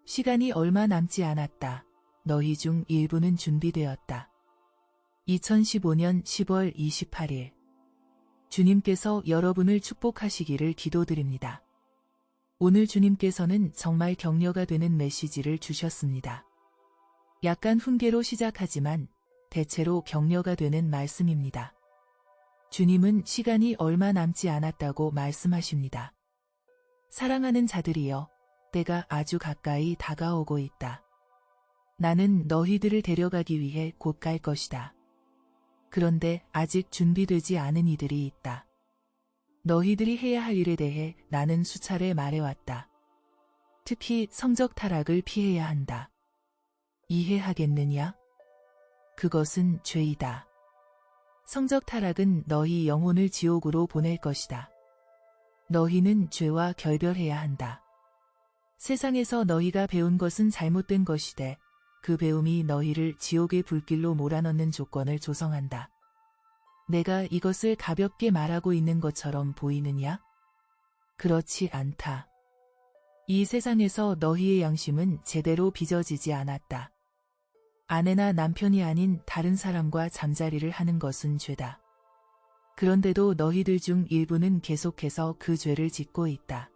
시간이 얼마 남지 않았다. 너희 중 일부는 준비되었다. 2015년 10월 28일 주님께서 여러분을 축복하시기를 기도드립니다. 오늘 주님께서는 정말 격려가 되는 메시지를 주셨습니다. 약간 훈계로 시작하지만 대체로 격려가 되는 말씀입니다. 주님은 시간이 얼마 남지 않았다고 말씀하십니다. 사랑하는 자들이여, 때가 아주 가까이 다가오고 있다. 나는 너희들을 데려가기 위해 곧 갈 것이다. 그런데 아직 준비되지 않은 이들이 있다. 너희들이 해야 할 일에 대해 나는 수차례 말해왔다. 특히 성적 타락을 피해야 한다. 이해하겠느냐? 그것은 죄이다. 성적 타락은 너희 영혼을 지옥으로 보낼 것이다. 너희는 죄와 결별해야 한다. 세상에서 너희가 배운 것은 잘못된 것이되 그 배움이 너희를 지옥의 불길로 몰아넣는 조건을 조성한다. 내가 이것을 가볍게 말하고 있는 것처럼 보이느냐? 그렇지 않다. 이 세상에서 너희의 양심은 제대로 빚어지지 않았다. 아내나 남편이 아닌 다른 사람과 잠자리를 하는 것은 죄다. 그런데도 너희들 중 일부는 계속해서 그 죄를 짓고 있다.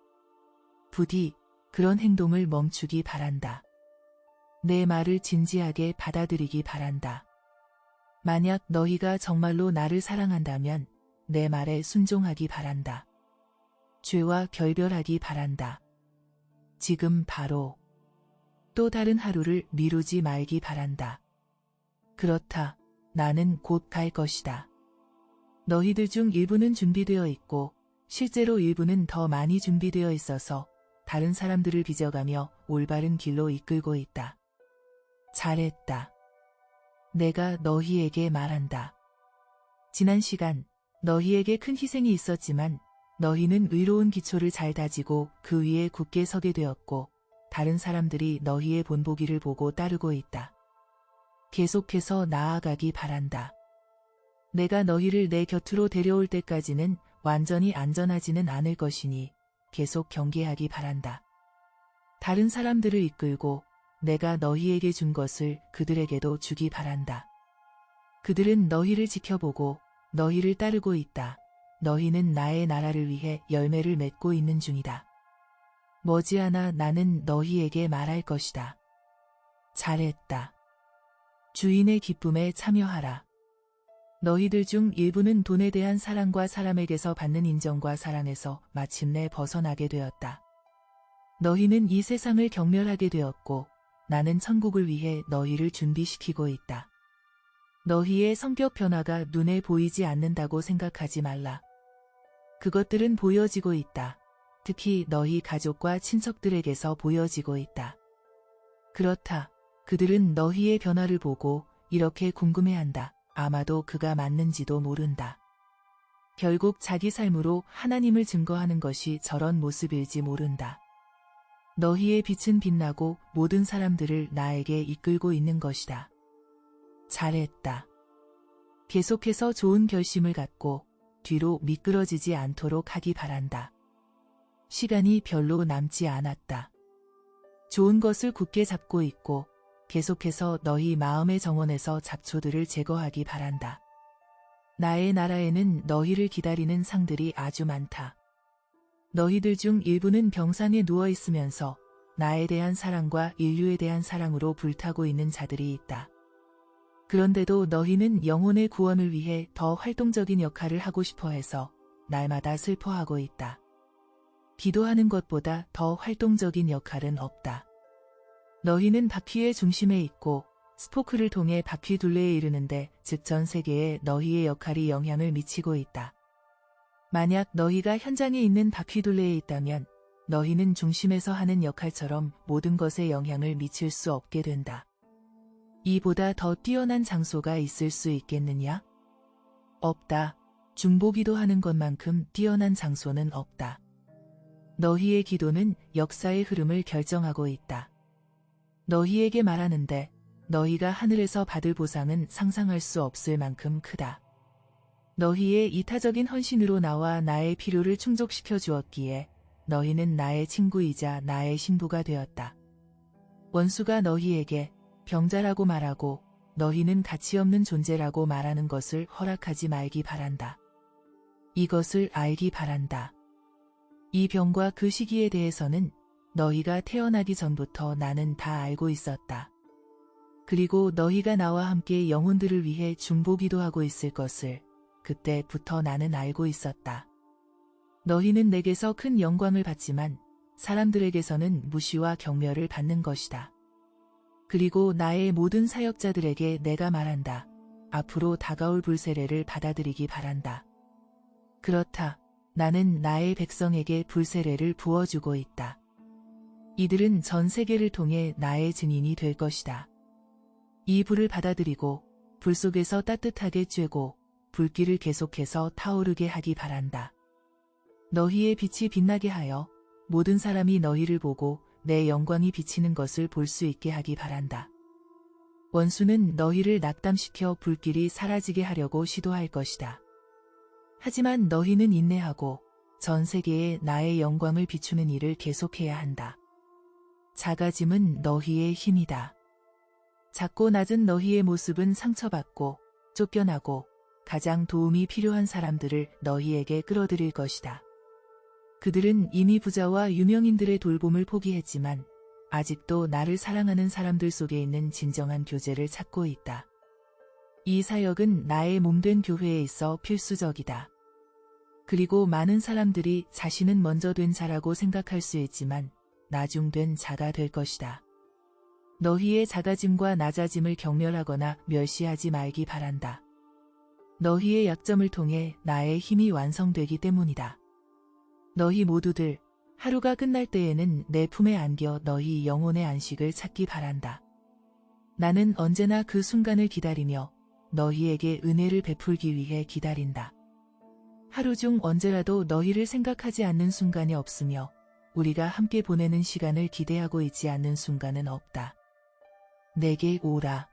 부디 그런 행동을 멈추기 바란다. 내 말을 진지하게 받아들이기 바란다. 만약 너희가 정말로 나를 사랑한다면 내 말에 순종하기 바란다. 죄와 결별하기 바란다. 지금 바로. 또 다른 하루를 미루지 말기 바란다. 그렇다. 나는 곧 갈 것이다. 너희들 중 일부는 준비되어 있고 실제로 일부는 더 많이 준비되어 있어서 다른 사람들을 빚어가며 올바른 길로 이끌고 있다. 잘했다. 내가 너희에게 말한다. 지난 시간 너희에게 큰 희생이 있었지만 너희는 의로운 기초를 잘 다지고 그 위에 굳게 서게 되었고 다른 사람들이 너희의 본보기를 보고 따르고 있다. 계속해서 나아가기 바란다. 내가 너희를 내 곁으로 데려올 때까지는 완전히 안전하지는 않을 것이니 계속 경계하기 바란다. 다른 사람들을 이끌고 내가 너희에게 준 것을 그들에게도 주기 바란다. 그들은 너희를 지켜보고 너희를 따르고 있다. 너희는 나의 나라를 위해 열매를 맺고 있는 중이다. 머지않아 나는 너희에게 말할 것이다. 잘했다. 주인의 기쁨에 참여하라. 너희들 중 일부는 돈에 대한 사랑과 사람에게서 받는 인정과 사랑에서 마침내 벗어나게 되었다. 너희는 이 세상을 경멸하게 되었고 나는 천국을 위해 너희를 준비시키고 있다. 너희의 성격 변화가 눈에 보이지 않는다고 생각하지 말라. 그것들은 보여지고 있다. 특히 너희 가족과 친척들에게서 보여지고 있다. 그렇다. 그들은 너희의 변화를 보고 이렇게 궁금해한다. 아마도 그가 맞는지도 모른다. 결국 자기 삶으로 하나님을 증거하는 것이 저런 모습일지 모른다. 너희의 빛은 빛나고 모든 사람들을 나에게 이끌고 있는 것이다. 잘했다. 계속해서 좋은 결심을 갖고 뒤로 미끄러지지 않도록 하기 바란다. 시간이 별로 남지 않았다. 좋은 것을 굳게 잡고 있고 계속해서 너희 마음의 정원에서 잡초들을 제거하기 바란다. 나의 나라에는 너희를 기다리는 상들이 아주 많다. 너희들 중 일부는 병상에 누워 있으면서 나에 대한 사랑과 인류에 대한 사랑으로 불타고 있는 자들이 있다. 그런데도 너희는 영혼의 구원을 위해 더 활동적인 역할을 하고 싶어 해서 날마다 슬퍼하고 있다. 기도하는 것보다 더 활동적인 역할은 없다. 너희는 바퀴의 중심에 있고 스포크를 통해 바퀴 둘레에 이르는데 즉 전 세계에 너희의 역할이 영향을 미치고 있다. 만약 너희가 현장에 있는 바퀴 둘레에 있다면 너희는 중심에서 하는 역할처럼 모든 것에 영향을 미칠 수 없게 된다. 이보다 더 뛰어난 장소가 있을 수 있겠느냐? 없다. 중보기도 하는 것만큼 뛰어난 장소는 없다. 너희의 기도는 역사의 흐름을 결정하고 있다. 너희에게 말하는데 너희가 하늘에서 받을 보상은 상상할 수 없을 만큼 크다. 너희의 이타적인 헌신으로 나와 나의 필요를 충족시켜 주었기에 너희는 나의 친구이자 나의 신부가 되었다. 원수가 너희에게 병자라고 말하고 너희는 가치없는 존재라고 말하는 것을 허락하지 말기 바란다. 이것을 알기 바란다. 이 병과 그 시기에 대해서는 너희가 태어나기 전부터 나는 다 알고 있었다. 그리고 너희가 나와 함께 영혼들을 위해 중보기도 하고 있을 것을 그때부터 나는 알고 있었다. 너희는 내게서 큰 영광을 받지만 사람들에게서는 무시와 경멸을 받는 것이다. 그리고 나의 모든 사역자들에게 내가 말한다. 앞으로 다가올 불세례를 받아들이기 바란다. 그렇다. 나는 나의 백성에게 불세례를 부어주고 있다. 이들은 전 세계를 통해 나의 증인이 될 것이다. 이 불을 받아들이고 불 속에서 따뜻하게 쬐고 불길을 계속해서 타오르게 하기 바란다. 너희의 빛이 빛나게 하여 모든 사람이 너희를 보고 내 영광이 비치는 것을 볼 수 있게 하기 바란다. 원수는 너희를 낙담시켜 불길이 사라지게 하려고 시도할 것이다. 하지만 너희는 인내하고 전 세계에 나의 영광을 비추는 일을 계속해야 한다. 작아짐은 너희의 힘이다. 작고 낮은 너희의 모습은 상처받고 쫓겨나고 가장 도움이 필요한 사람들을 너희에게 끌어들일 것이다. 그들은 이미 부자와 유명인들의 돌봄을 포기했지만 아직도 나를 사랑하는 사람들 속에 있는 진정한 교제를 찾고 있다. 이 사역은 나의 몸된 교회에 있어 필수적이다. 그리고 많은 사람들이 자신은 먼저 된 자라고 생각할 수 있지만 나중된 자가 될 것이다. 너희의 작아짐과 낮아짐을 경멸하거나 멸시하지 말기 바란다. 너희의 약점을 통해 나의 힘이 완성되기 때문이다. 너희 모두들 하루가 끝날 때에는 내 품에 안겨 너희 영혼의 안식을 찾기 바란다. 나는 언제나 그 순간을 기다리며 너희에게 은혜를 베풀기 위해 기다린다. 하루 중 언제라도 너희를 생각하지 않는 순간이 없으며 우리가 함께 보내는 시간을 기대하고 있지 않는 순간은 없다. 내게 오라.